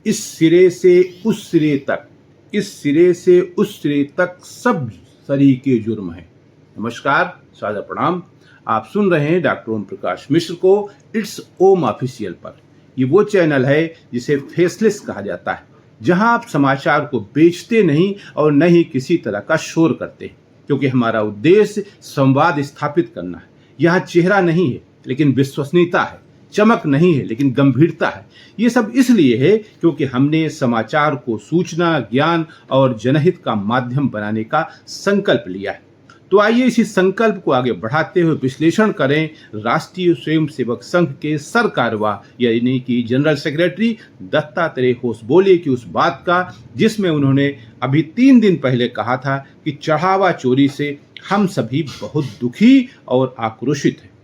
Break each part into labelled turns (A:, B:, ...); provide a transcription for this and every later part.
A: इस सिरे से उस सिरे तक, इस सिरे से उस सिरे तक सब सरीके जुर्म हैं। नमस्कार, सादर प्रणाम। आप सुन रहे हैं डॉक्टर ओम प्रकाश मिश्र को इट्स ओम ऑफिशियल पर। ये वो चैनल है जिसे फेसलेस कहा जाता है, जहां आप समाचार को बेचते नहीं और न ही किसी तरह का शोर करते, क्योंकि हमारा उद्देश्य संवाद स्थापित करना है। यहाँ चेहरा नहीं है लेकिन विश्वसनीयता है, चमक नहीं है लेकिन गंभीरता है। ये सब इसलिए है क्योंकि हमने समाचार को सूचना, ज्ञान और जनहित का माध्यम बनाने का संकल्प लिया है। तो आइए इसी संकल्प को आगे बढ़ाते हुए विश्लेषण करें राष्ट्रीय स्वयंसेवक संघ के सरकार्यवाह यानी कि जनरल सेक्रेटरी दत्तात्रेय होसबोले की उस बात का, जिसमें उन्होंने अभी 3 दिन पहले कहा था कि चढ़ावा चोरी से हम सभी बहुत दुखी और आक्रोशित हैं।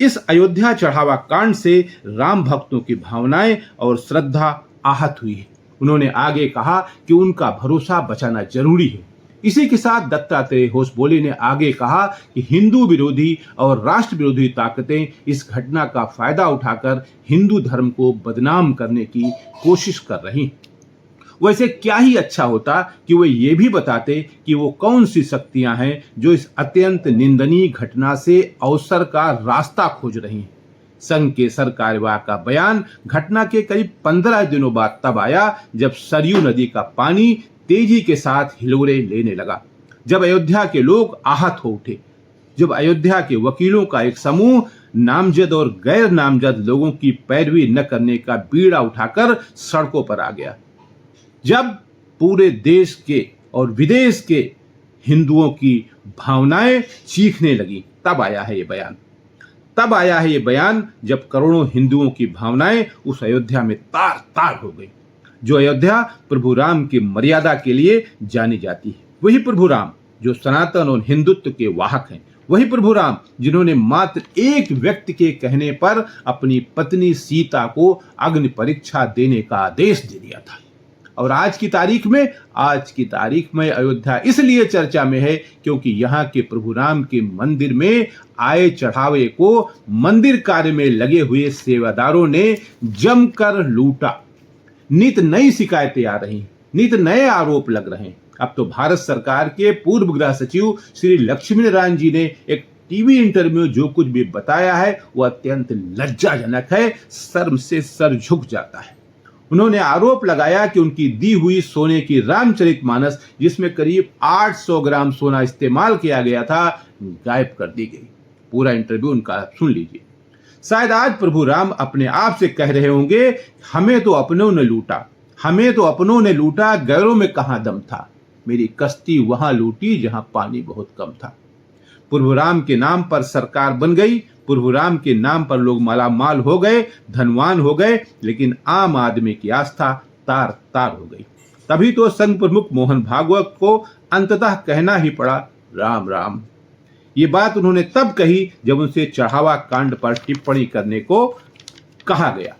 A: इस अयोध्या चढ़ावा कांड से राम भक्तों की भावनाएं और श्रद्धा आहत हुई है। उन्होंने आगे कहा कि उनका भरोसा बचाना जरूरी है। इसी के साथ दत्तात्रेय होसबोले ने आगे कहा कि हिंदू विरोधी और राष्ट्र विरोधी ताकतें इस घटना का फायदा उठाकर हिंदू धर्म को बदनाम करने की कोशिश कर रही हैं। वैसे क्या ही अच्छा होता कि वो ये भी बताते कि वो कौन सी शक्तियां हैं जो इस अत्यंत निंदनीय घटना से अवसर का रास्ता खोज रही हैं। संघ के सरकार्यवाह का बयान घटना के करीब 15 दिनों बाद तब आया जब सरयू नदी का पानी तेजी के साथ हिलोरे लेने लगा, जब अयोध्या के लोग आहत हो उठे, जब अयोध्या के वकीलों का एक समूह नामजद और गैर नामजद लोगों की पैरवी न करने का बीड़ा उठाकर सड़कों पर आ गया, जब पूरे देश के और विदेश के हिंदुओं की भावनाएं चीखने लगी, तब आया है ये बयान। तब आया है ये बयान जब करोड़ों हिंदुओं की भावनाएं उस अयोध्या में तार तार हो गई। जो अयोध्या प्रभु राम की मर्यादा के लिए जानी जाती है, वही प्रभु राम जो सनातन और हिंदुत्व के वाहक हैं, वही प्रभु राम जिन्होंने मात्र एक व्यक्ति के कहने पर अपनी पत्नी सीता को अग्नि परीक्षा देने का आदेश दे दिया था। और आज की तारीख में अयोध्या इसलिए चर्चा में है क्योंकि यहाँ के प्रभु राम के मंदिर में आए चढ़ावे को मंदिर कार्य में लगे हुए सेवादारों ने जमकर लूटा। नित नई शिकायतें आ रही, नित नए आरोप लग रहे हैं। अब तो भारत सरकार के पूर्व गृह सचिव श्री लक्ष्मी नारायण जी ने एक टीवी इंटरव्यू जो कुछ भी बताया है वो अत्यंत लज्जाजनक है, शर्म से सर झुक जाता है। उन्होंने आरोप लगाया कि उनकी दी हुई सोने की रामचरितमानस, जिसमें करीब 800 ग्राम सोना इस्तेमाल किया गया था, गायब कर दी गई। पूरा इंटरव्यू उनका सुन लीजिए। शायद आज प्रभु राम अपने आप से कह रहे होंगे, हमें तो अपनों ने लूटा, हमें तो अपनों ने लूटा, गैरों में कहां दम था। मेरी कश्ती वहां लूटी जहां पानी बहुत कम था। प्रभु राम के नाम पर सरकार बन गई, प्रभु राम के नाम पर लोग मालामाल हो गए, धनवान हो गए, लेकिन आम आदमी की आस्था तार तार हो गई। तभी तो संघ प्रमुख मोहन भागवत को अंततः कहना ही पड़ा, राम राम। ये बात उन्होंने तब कही जब उनसे चढ़ावा कांड पर टिप्पणी करने को कहा गया।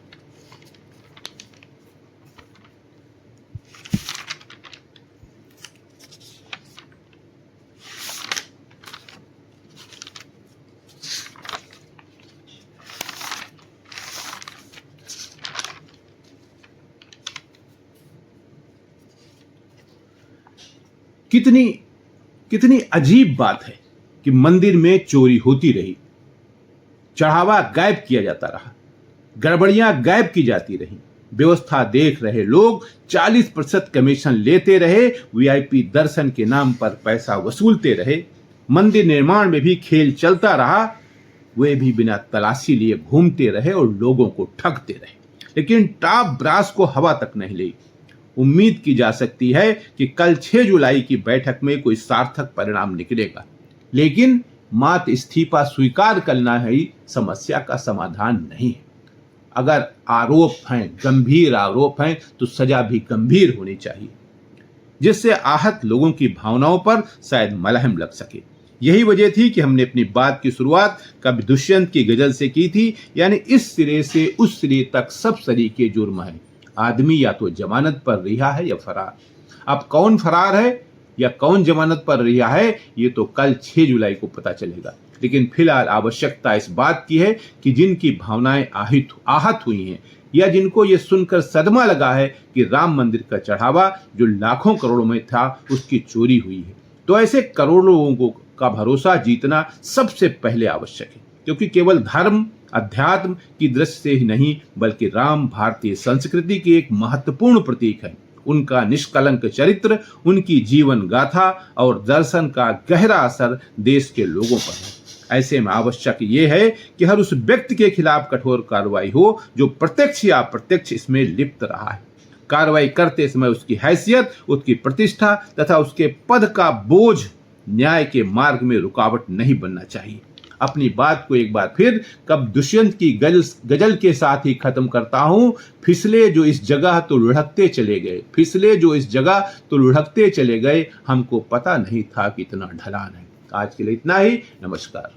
A: कितनी अजीब बात है कि मंदिर में चोरी होती रही, चढ़ावा गायब किया जाता रहा, गड़बड़ियां गायब की जाती रही, व्यवस्था देख रहे लोग 40% कमीशन लेते रहे, वीआईपी दर्शन के नाम पर पैसा वसूलते रहे, मंदिर निर्माण में भी खेल चलता रहा, वे भी बिना तलाशी लिए घूमते रहे और लोगों को ठगते रहे, लेकिन टॉप ब्रास को हवा तक नहीं ली। उम्मीद की जा सकती है कि कल 6 जुलाई की बैठक में कोई सार्थक परिणाम निकलेगा, लेकिन मात्र इस्तीफा स्वीकार करना ही समस्या का समाधान नहीं है। अगर आरोप हैं, गंभीर आरोप हैं, तो सजा भी गंभीर होनी चाहिए, जिससे आहत लोगों की भावनाओं पर शायद मलहम लग सके। यही वजह थी कि हमने अपनी बात की शुरुआत कवि दुष्यंत की गजल से की थी, यानी इस सिरे से उस सिरे तक सब सरीके जुर्म है। आदमी या तो जमानत पर रिहा है या फरार। अब कौन फरार है या कौन जमानत पर रिहा है, ये तो कल 6 जुलाई को पता चलेगा। लेकिन फिलहाल आवश्यकता इस बात की है कि जिनकी भावनाएं आहत हुई हैं, या जिनको ये सुनकर सदमा लगा है कि राम मंदिर का चढ़ावा जो लाखों करोड़ों में था उसकी चोरी हुई है। तो ऐसे करोड़ों लोगों का भरोसा जीतना सबसे पहले आवश्यक है, क्योंकि केवल धर्म अध्यात्म की दृष्टि से ही नहीं बल्कि राम भारतीय संस्कृति के एक महत्वपूर्ण प्रतीक है। उनका निष्कलंक चरित्र, उनकी जीवन गाथा और दर्शन का गहरा असर देश के लोगों पर है। ऐसे में आवश्यक ये है कि हर उस व्यक्ति के खिलाफ कठोर कार्रवाई हो जो प्रत्यक्ष या अप्रत्यक्ष इसमें लिप्त रहा है। कार्रवाई करते समय उसकी हैसियत, उसकी प्रतिष्ठा तथा उसके पद का बोझ न्याय के मार्ग में रुकावट नहीं बनना चाहिए। अपनी बात को एक बार फिर कब दुष्यंत की गजल के साथ ही खत्म करता हूं। फिसले जो इस जगह तो लुढ़कते चले गए, फिसले जो इस जगह तो लुढ़कते चले गए, हमको पता नहीं था कि इतना ढलान है। आज के लिए इतना ही। नमस्कार।